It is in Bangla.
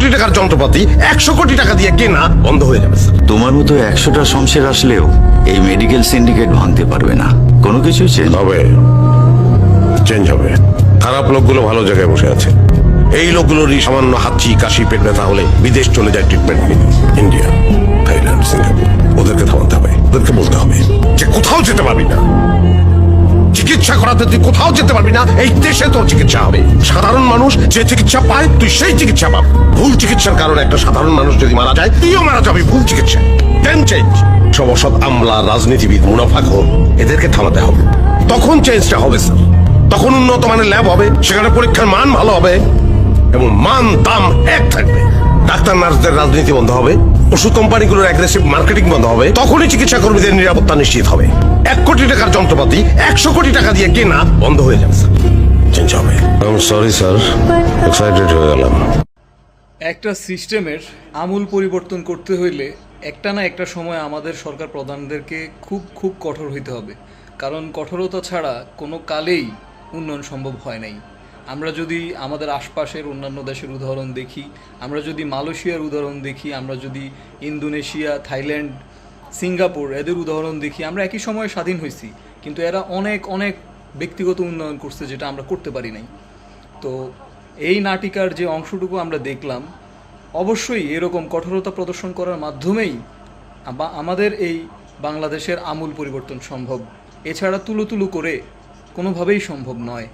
কোটি টাকার যন্ত্রপাতি 100 কোটি টাকা দিয়ে কেনা বন্ধ হয়ে যাবে স্যার। তোমার মতো 100টা শমশের আসলেও এই মেডিকেল সিন্ডিকেট ভাঙতে পারবে না। কোনো কিছুই চেঞ্জ হবে, চেঞ্জ হবে। খারাপ লোকগুলো ভালো জায়গায় বসে আছে। এই লোকগুলোরই সামান্য হাঁচি কাশি পেট ব্যথা হলে বিদেশ চলে যায় ট্রিটমেন্ট নিতে। India, Thailand, Singapore. ওদেরকে থামাতে হবে, ওদেরকে বলতে হবে যে কোথাও যেতে পারবি না, চিকিৎসা করাতে তুই কোথাও যেতে পারবি না, এই দেশে তোর চিকিৎসা হবে। সাধারণ মানুষ যে চিকিৎসা পায় তুই সেই চিকিৎসা পাবি। ভুল চিকিৎসার কারণে একটা সাধারণ মানুষ যদি মারা যায় তুইও মারা যাবি ভুল চিকিৎসা। দেন চেঞ্জ। সব অসৎ আমলা, রাজনীতিবিদ, মুনাফাখোর এদেরকে থামাতে হবে। তখন চেঞ্জটা হবে স্যার। তখন উন্নত মানের ল্যাব হবে, সেখানে পরীক্ষার মান ভালো হবে এবং মান দাম এক থাকবে। ডাক্তার নার্সদের রাজনীতি বন্ধ হবে, ওষুধ কোম্পানিগুলোর অ্যাগ্রেসিভ মার্কেটিং বন্ধ হবে। তখনই চিকিৎসা কর্মীদের নিরাপত্তা নিশ্চিত হবে। 1 কোটি টাকার যন্ত্রপাতি 100 কোটি টাকা দিয়ে কেনা বন্ধ হয়ে যাবে স্যার। চেঞ্জ হবে। সরি স্যার, এক্সাইটেড হয়ে গেলাম। একটা সিস্টেমের আমূল পরিবর্তন করতে হইলে একটা না একটা সময় আমাদের সরকার প্রধানদেরকে খুব কঠোর হইতে হবে, কারণ কঠোরতা ছাড়া কোনো কালেই উন্নয়ন সম্ভব হয় নাই। আমরা যদি আমাদের আশপাশের অন্যান্য দেশের উদাহরণ দেখি, আমরা যদি মালয়েশিয়ার উদাহরণ দেখি, আমরা যদি ইন্দোনেশিয়া, থাইল্যান্ড, সিঙ্গাপুর এদের উদাহরণ দেখি, আমরা একই সময়ে স্বাধীন হয়েছি, কিন্তু এরা অনেক ব্যক্তিগত উন্নয়ন করছে যেটা আমরা করতে পারি নাই। তো এই নাটিকার যে অংশটুকু আমরা দেখলাম, অবশ্যই এরকম কঠোরতা প্রদর্শন করার মাধ্যমেই আমাদের এই বাংলাদেশের আমূল পরিবর্তন সম্ভব। এছাড়া তুলু করে কোনোভাবেই সম্ভব নয়।